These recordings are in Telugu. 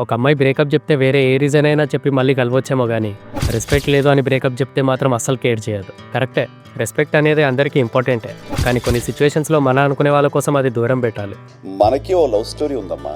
ఒక అమ్మాయి బ్రేకప్ చెప్తే వేరే ఏ రీజన్ అయినా చెప్పి మళ్ళీ కలవచ్చేమో కానీ రెస్పెక్ట్ లేదు అని బ్రేకప్ చెప్తే మాత్రం అస్సలు కేర్ చేయదు. కరెక్టే, రెస్పెక్ట్ అనేది అందరికీ ఇంపార్టెంటే, కానీ కొన్ని సిచ్యువేషన్స్లో మన అనుకునే వాళ్ళ కోసం అది దూరం పెట్టాలి. మనకి ఓ లవ్ స్టోరీ ఉందమ్మా,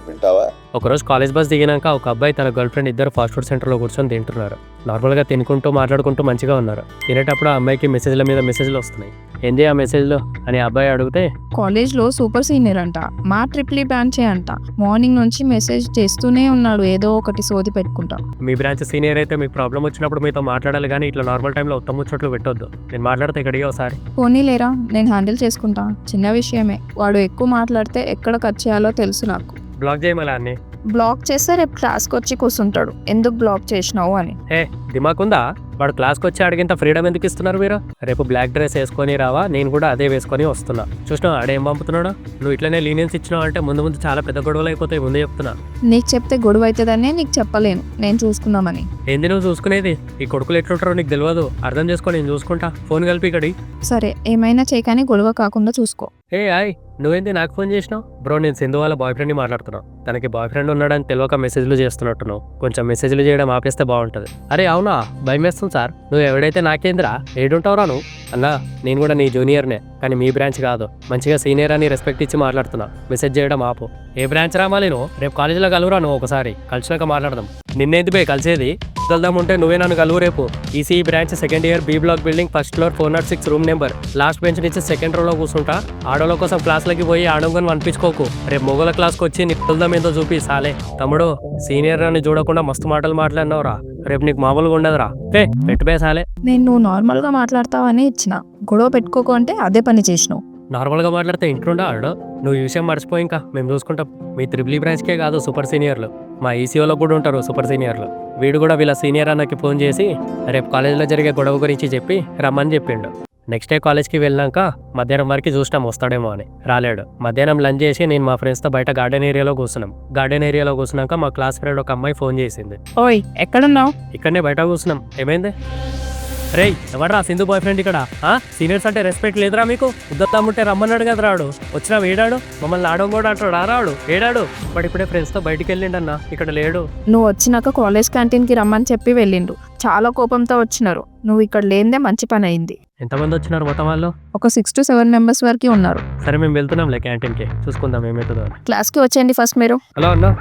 వింటావా? ఒకరోజు కాలేజ్ బస్ దిగినాక ఒక అబ్బాయి తన గర్ల్ ఫ్రెండ్ ఇద్దరు ఫాస్ట్ ఫుడ్ సెంటర్లో కూర్చొని తింటున్నారు. నార్మల్గా తినుకుంటూ మాట్లాడుకుంటూ మంచిగా ఉన్నారు. తినేటప్పుడు ఆ అమ్మాయికి మెసేజ్ల మీద మెసేజ్లు వస్తున్నాయి. ఏంది ఆ మెసేజ్లో అని అబ్బాయి అడిగితే, కాలేజ్లో సూపర్ సీనియర్ అంట, మా ట్రిప్లీ బ్రాంచే అంట, మార్నింగ్ నుంచి మెసేజ్ చేస్తూనే ఉన్నాడు ఏదో ఒకటి సోది పెట్టుకుంటా. మీ బ్రాంచ్ సీనియర్ అయితే మీకు ప్రాబ్లం వచ్చినప్పుడు మీతో మాట్లాడాలి కానీ ఇట్లా నార్మల్ టైంలో ఉత్తమ ముచ్చట్లు పెట్టొద్దు. నేను మాట్లాడితే ఇక్కడికి ఒకసారి పోనీ లేరా, నేను హ్యాండిల్ చేసుకుంటా, చిన్న విషయమే. వాడు ఎక్కువ మాట్లాడితే ఎక్కడ కట్ చేయాలో తెలుసు నాకు. బ్లాక్ చేయమలా అన్ని. బ్లాక్ చేస్తే రేపు క్లాస్కి వచ్చి కూర్చుంటాడు ఎందుకు బ్లాక్ చేసినావు అని. ఏ దిమాకుందా? వాడు క్లాస్కి వచ్చి అడిగినంత ఫ్రీడమ్ ఎందుకు ఇస్తున్నారు మీరు? రేపు బ్లాక్ డ్రెస్ వేసుకొని రావా, నేను కూడా అదే వేసుకొని వస్తున్నా. చూసినా ఆడేం పంపుతున్నాడు? నువ్వు ఇట్లనే లీనియన్స్ ఇచ్చినావు అంటే ముందు ముందు చాలా పెద్ద గొడవలు అయిపోతాయి, ముందే చెప్తున్నా. నీకు చెప్తే గొడవ అవుతుందనే నీకు చెప్పలేను, నేను చూసుకుందామని. ఏంది నువ్వు చూసుకునేది? ఈ కొడుకులు ఎట్లుంటారో నీకు తెలియదు, అర్థం చేసుకో, నేను చూసుకుంటా. ఫోన్ కలిపి ఇక్కడి. సరే, ఏమైనా చేయకాని గొడవ కాకుండా చూసుకో. ఏ హాయ్, నువ్వేంటి నాకు ఫోన్ చేసినావు? బ్రో, నేను సింధు వాళ్ళ బాయ్ ఫ్రెండ్ని మాట్లాడుతున్నావు. తనకి బాయ్ ఫ్రెండ్ ఉన్నాడని తెలియక మెసేజ్లు చేస్తున్నట్టున్నావు. కొంచెం మెసేజ్లు చేయడం ఆపేస్తే బాగుంటుంది. అరే అవునా, భయం వేస్తుంది సార్. నువ్వు ఎవడైతే నాకేంద్రా, ఏడుంటావురా నువ్వు? అన్నా, నేను కూడా నీ జూనియర్నే, కానీ మీ బ్రాంచ్ కాదు. మంచిగా సీనియర్ అని రెస్పెక్ట్ ఇచ్చి మాట్లాడుతున్నా. మెసేజ్ చేయడం ఆపు. ఏ బ్రాంచ్ రామాలి నువ్వు? రేపు కాలేజీలో కలువురా నువ్వు, ఒకసారి కలిసినాక మాట్లాడదాం. నిన్నెందుకు పోయి కలిసేది? కలుద్దాం ఉంటే నువ్వే నన్ను కలువు రేపు. ECE branch second year B block building first floor 406 room number. Last bench నుంచి సెకండ్ రోలో కూర్చుంటా. ఆడోళ్ళ కోసం క్లాస్లకి పోయి ఆడంగని అనిపించుకోకు. రేపు మొగల క్లాస్కి వచ్చి నీకు కలుద్దాం ఏందో చూపి సాలే. తమ్ముడు, సీనియర్ అని చూడకుండా మస్తు మాటలు మాట్లాడినావురా, రేపు నీకు మామూలుగా ఉండదురా. పెట్టుబే సాలే. నేను నువ్వు నార్మల్గా మాట్లాడతావని ఇచ్చిన, గొడవ పెట్టుకోకు అంటే అదే పని చేసినావు. నార్మల్గా మాట్లాడితే ఇంట్రుండా ఆడు? నువ్వు ఈ విషయం మర్చిపోయి ఇంకా మేము చూసుకుంటాం. మీ త్రిబుల్ ఈ బ్రాంచ్కే కాదు సూపర్ సీనియర్లు, మా ఈసీఓలో కూడా ఉంటారు సూపర్ సీనియర్లు. వీడు కూడా వీళ్ళ సీనియర్ అన్నకి ఫోన్ చేసి రేపు కాలేజీలో జరిగే గొడవ గురించి చెప్పి రమ్మని చెప్పిండు. నెక్స్ట్ డే కాలేజ్కి వెళ్ళాక మధ్యాహ్నం వరకు చూసినాం వస్తాడేమో అని, రాలేడు. మధ్యాహ్నం లంచ్ చేసి నేను మా ఫ్రెండ్స్తో బయట గార్డెన్ ఏరియాలో కూర్చున్నాం. గార్డెన్ ఏరియాలో కూర్చున్నాక మా క్లాస్ ఫ్రెండ్ ఒక అమ్మాయి ఫోన్ చేసింది. ఓయ్, ఎక్కడున్నావు? ఇక్కడనే బయట కూర్చున్నాం. ఏమైంది? రే ఎవడరా సింధు బాయ్ ఫ్రెండ్ ఇక్కడ? సీనియర్స్ అంటే రెస్పెక్ట్ లేదురా మీకు? ఉద్దతాముంటే రమ్మన్నాడు కదా, రాడు. వచ్చినా ఏడాడు? మమ్మల్ని ఆడం కూడా అంటాడు. రాడు ఏడాడు? బట్ ఇప్పుడే ఫ్రెండ్స్తో బయటికి వెళ్ళిండన్నా, ఇక్కడ లేడు. నువ్వు వచ్చినాక కాలేజ్ క్యాంటీన్కి రమ్మని చెప్పి వెళ్ళిండు. చాలా కోపంతో వచ్చినారు. నువ్వు ఇక్కడ లేనిదే మంచి పని అయింది. ఎంతమంది వచ్చినారు మొత్తం వాళ్ళు? ఒక 6 to 7 మెంబర్స్ వరకు ఉన్నారు. సరే మేము వెళ్తున్నాంలే క్యాంటీన్కి, చూసుకుందాం ఏమవుతుందో. క్లాస్కి వచ్చేయండి ఫస్ట్ మీరు. హలో అన్నా.